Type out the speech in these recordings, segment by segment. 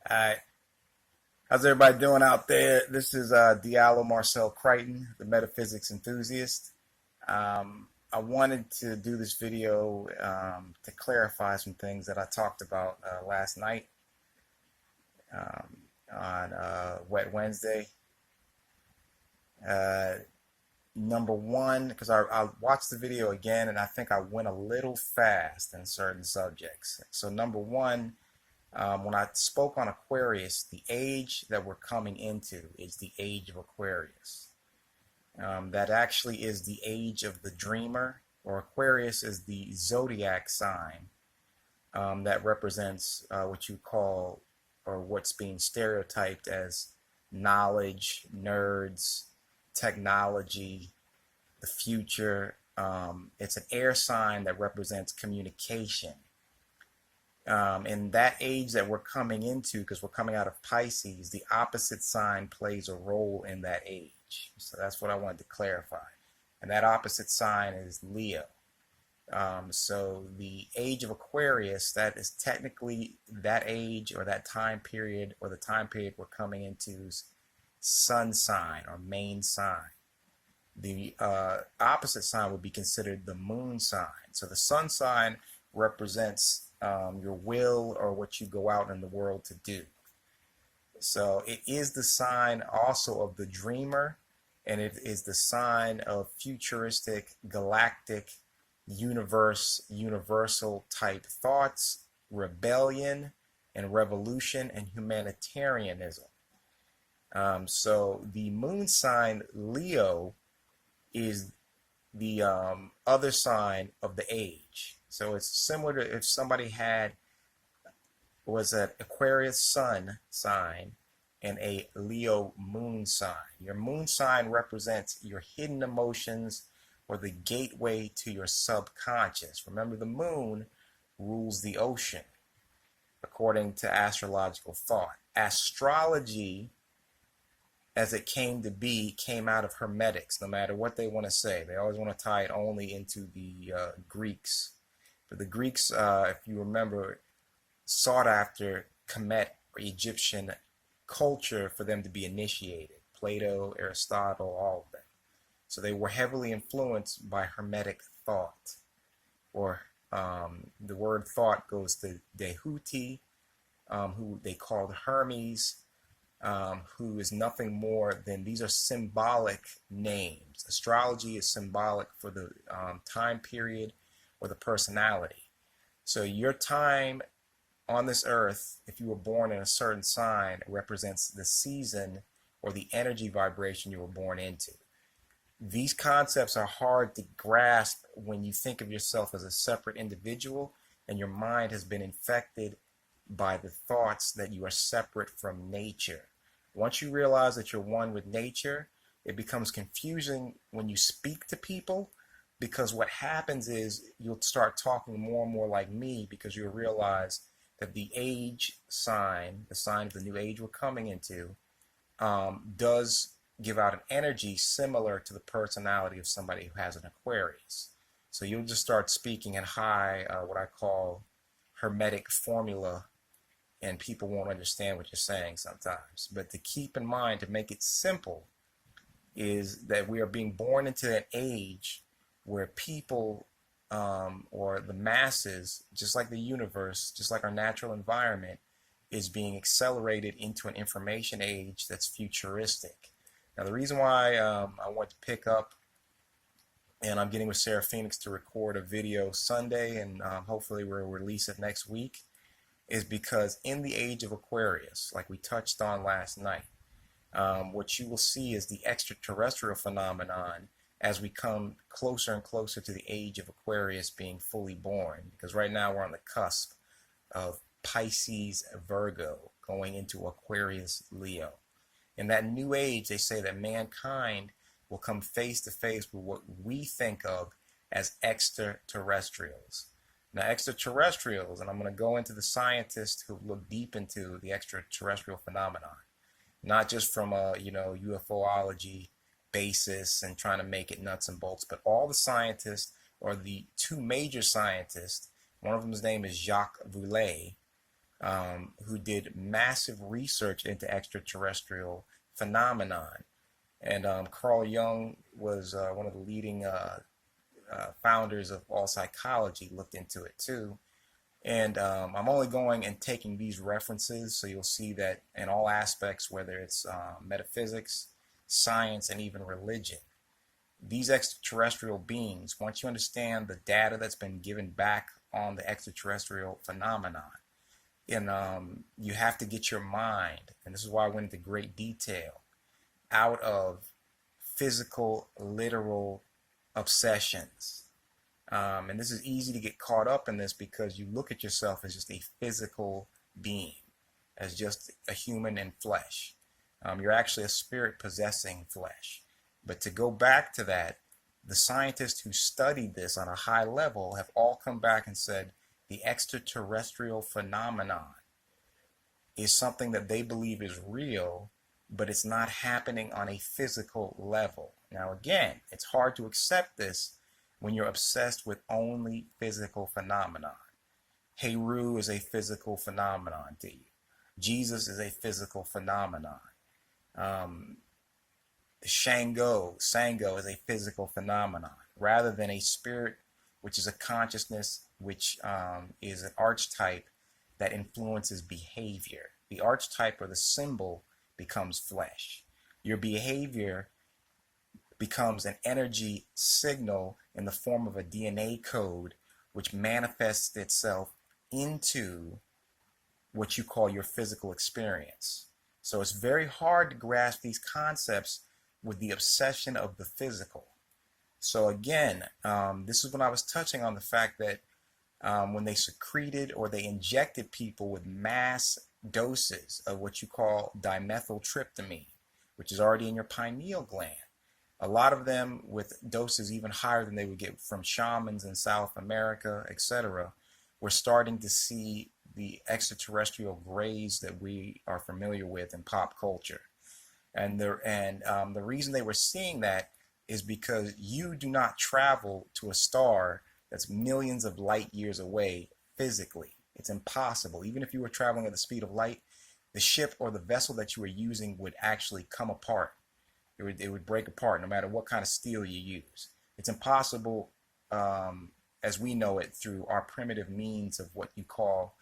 Hi, how's everybody doing out there? This is Diallo Marcel Crichton, the metaphysics enthusiast. I wanted to do this video to clarify some things that I talked about last night on Wet Wednesday. Uh, Number one, because I watched the video again and I think I went a little fast in certain subjects. So number one, when I spoke on Aquarius, the age that we're coming into is the age of Aquarius. That actually is the age of the dreamer, or Aquarius is the zodiac sign that represents what you call, or what's being stereotyped as knowledge, nerds, technology, the future. It's an air sign that represents communication. In that age that we're coming into, because we're coming out of Pisces, the opposite sign plays a role in that age. So that's what I wanted to clarify. And that opposite sign is Leo. So the age of Aquarius, that is technically that age or that time period or the time period we're coming into's sun sign or main sign. The opposite sign would be considered the moon sign. So the sun sign represents your will or what you go out in the world to do. So it is the sign also of the dreamer, and it is the sign of futuristic, galactic, universal type thoughts, rebellion and revolution and humanitarianism. So the moon sign Leo is the other sign of the age. So it's similar to if somebody was an Aquarius sun sign and a Leo moon sign. Your moon sign represents your hidden emotions or the gateway to your subconscious. Remember, the moon rules the ocean, according to astrological thought. Astrology, as it came to be, came out of Hermetics, no matter what they want to say. They always want to tie it only into the Greeks. But the Greeks, if you remember, sought after Kemet or Egyptian culture for them to be initiated. Plato, Aristotle, all of them. So they were heavily influenced by Hermetic thought. Or the word thought goes to Dehuti, who they called Hermes, who is nothing more than, these are symbolic names. Astrology is symbolic for the time period or the personality. So your time on this earth, if you were born in a certain sign, represents the season or the energy vibration you were born into. These concepts are hard to grasp when you think of yourself as a separate individual and your mind has been infected by the thoughts that you are separate from nature. Once you realize that you're one with nature, it becomes confusing when you speak to people, because what happens is you'll start talking more and more like me, because you'll realize that the age sign, the sign of the new age we're coming into, does give out an energy similar to the personality of somebody who has an Aquarius. So you'll just start speaking in high, what I call Hermetic formula, and people won't understand what you're saying sometimes. But to keep in mind, to make it simple, is that we are being born into an age where people, or the masses, just like the universe, just like our natural environment, is being accelerated into an information age that's futuristic. Now, the reason why I want to pick up, and I'm getting with Sarah Phoenix to record a video Sunday, and hopefully we'll release it next week, is because in the age of Aquarius, like we touched on last night, what you will see is the extraterrestrial phenomenon as we come closer and closer to the age of Aquarius being fully born. Because right now we're on the cusp of Pisces Virgo going into Aquarius Leo. In that new age, they say that mankind will come face to face with what we think of as extraterrestrials. Now, extraterrestrials, and I'm going to go into the scientists who look deep into the extraterrestrial phenomenon, not just from a UFOlogy basis and trying to make it nuts and bolts, but all the scientists, or the two major scientists. One of them's name is Jacques Vallée, who did massive research into extraterrestrial phenomenon. And Carl Jung was one of the leading founders of all psychology, looked into it too. And I'm only going and taking these references, so you'll see that in all aspects, whether it's metaphysics, science, and even religion, these extraterrestrial beings, once you understand the data that's been given back on the extraterrestrial phenomenon, and you have to get your mind, and this is why I went into great detail, out of physical, literal obsessions. And this is easy to get caught up in this because you look at yourself as just a physical being, as just a human in flesh. You're actually a spirit possessing flesh. But to go back to that, the scientists who studied this on a high level have all come back and said the extraterrestrial phenomenon is something that they believe is real, but it's not happening on a physical level. Now, again, it's hard to accept this when you're obsessed with only physical phenomenon. Heru is a physical phenomenon to you. Jesus is a physical phenomenon. Sango is a physical phenomenon, rather than a spirit, which is a consciousness, which is an archetype that influences behavior. The archetype or the symbol becomes flesh. Your behavior becomes an energy signal in the form of a DNA code, which manifests itself into what you call your physical experience. So it's very hard to grasp these concepts with the obsession of the physical. So again, this is when I was touching on the fact that when they secreted or they injected people with mass doses of what you call dimethyltryptamine, which is already in your pineal gland, a lot of them with doses even higher than they would get from shamans in South America, etc., we're starting to see the extraterrestrial grays that we are familiar with in pop culture. And the reason they were seeing that is because you do not travel to a star that's millions of light years away physically. It's impossible. Even if you were traveling at the speed of light, the ship or the vessel that you were using would actually come apart. It would break apart no matter what kind of steel you use. It's impossible, as we know it, through our primitive means of what you call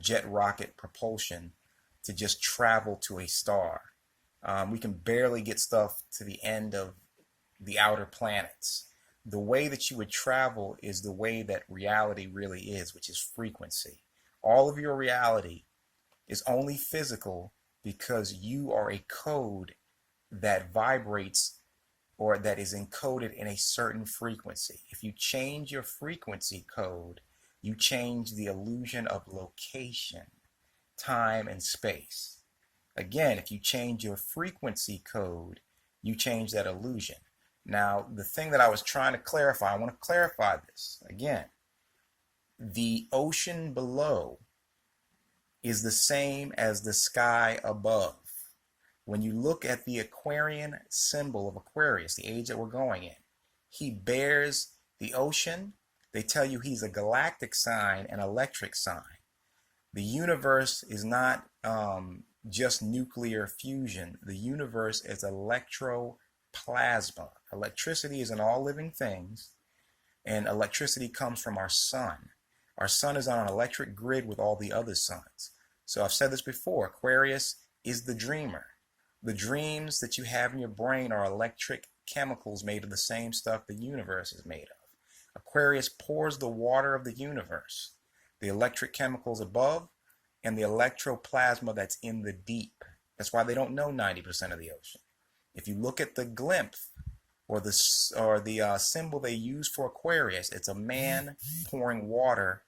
jet rocket propulsion, to just travel to a star. We can barely get stuff to the end of the outer planets. The way that you would travel is the way that reality really is, which is frequency. All of your reality is only physical because you are a code that vibrates or that is encoded in a certain frequency. If you change your frequency code, you change the illusion of location, time, and space. Again, if you change your frequency code, you change that illusion. Now, the thing that I was trying to clarify, I want to clarify this again. The ocean below is the same as the sky above. When you look at the Aquarian symbol of Aquarius, the age that we're going in, he bears the ocean. They tell you he's a galactic sign, an electric sign. The universe is not just nuclear fusion. The universe is electroplasma. Electricity is in all living things, and electricity comes from our sun. Our sun is on an electric grid with all the other suns. So I've said this before, Aquarius is the dreamer. The dreams that you have in your brain are electric chemicals made of the same stuff the universe is made of. Aquarius pours the water of the universe, the electric chemicals above, and the electroplasma that's in the deep. That's why they don't know 90% of the ocean. If you look at the glimpse or the symbol they use for Aquarius, it's a man pouring water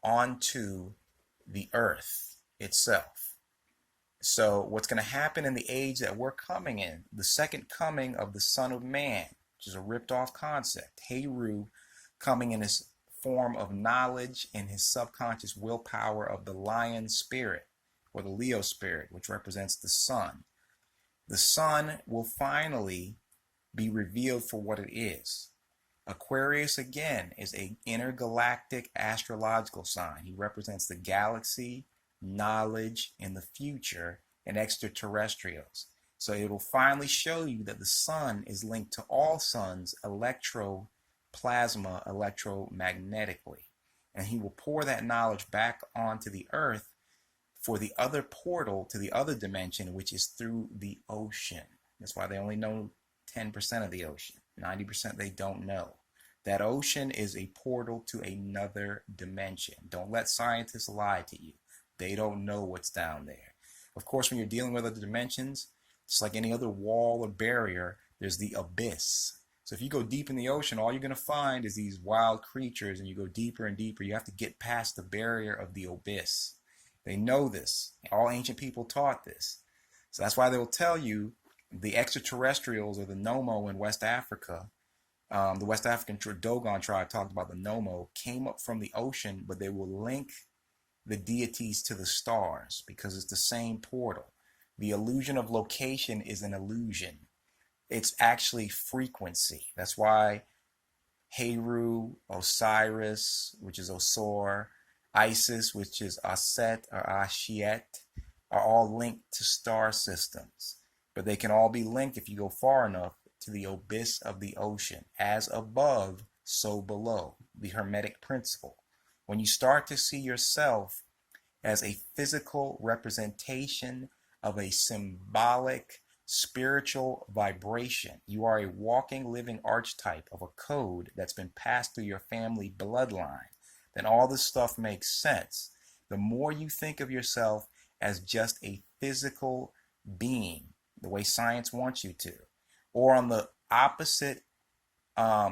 onto the earth itself. So what's going to happen in the age that we're coming in, the second coming of the Son of Man, which is a ripped off concept, Heru coming in his form of knowledge and his subconscious willpower of the lion spirit or the Leo spirit, which represents the sun. The sun will finally be revealed for what it is. Aquarius, again, is an intergalactic astrological sign. He represents the galaxy, knowledge, and the future, and extraterrestrials. So it will finally show you that the sun is linked to all suns electroplasma, electromagnetically. And he will pour that knowledge back onto the earth for the other portal to the other dimension, which is through the ocean. That's why they only know 10% of the ocean. 90% they don't know. That ocean is a portal to another dimension. Don't let scientists lie to you. They don't know what's down there. Of course, when you're dealing with other dimensions, just like any other wall or barrier, there's the abyss. So if you go deep in the ocean, all you're going to find is these wild creatures, and you go deeper and deeper. You have to get past the barrier of the abyss. They know this. All ancient people taught this. So that's why they will tell you the extraterrestrials or the Nomo in West Africa, the West African Dogon tribe talked about the Nomo, came up from the ocean, but they will link the deities to the stars because it's the same portal. The illusion of location is an illusion. It's actually frequency. That's why Heru, Osiris, which is Osor, Isis, which is Aset or Ashiet, are all linked to star systems. But they can all be linked, if you go far enough, to the abyss of the ocean. As above, so below. The Hermetic principle. When you start to see yourself as a physical representation of a symbolic spiritual vibration, you are a walking, living archetype of a code that's been passed through your family bloodline, then all this stuff makes sense. The more you think of yourself as just a physical being, the way science wants you to, or on the opposite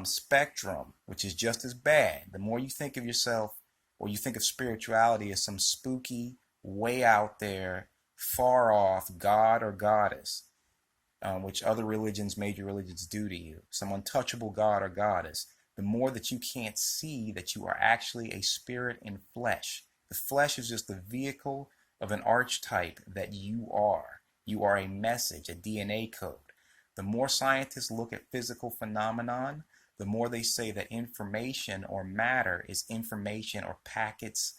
spectrum, which is just as bad, the more you think of yourself, or you think of spirituality as some spooky, way out there, far off god or goddess, which other religions, major religions, do to you, some untouchable god or goddess, the more that you can't see that you are actually a spirit in flesh. The flesh is just the vehicle of an archetype that you are. You are a message, a DNA code. The more scientists look at physical phenomenon, the more they say that information or matter is information or packets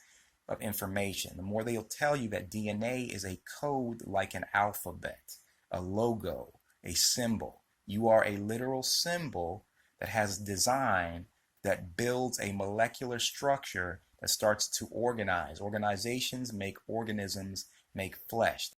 of information. The more they'll tell you that DNA is a code like an alphabet, a logo, a symbol. You are a literal symbol that has design that builds a molecular structure that starts to organize. Organizations make organisms, make flesh.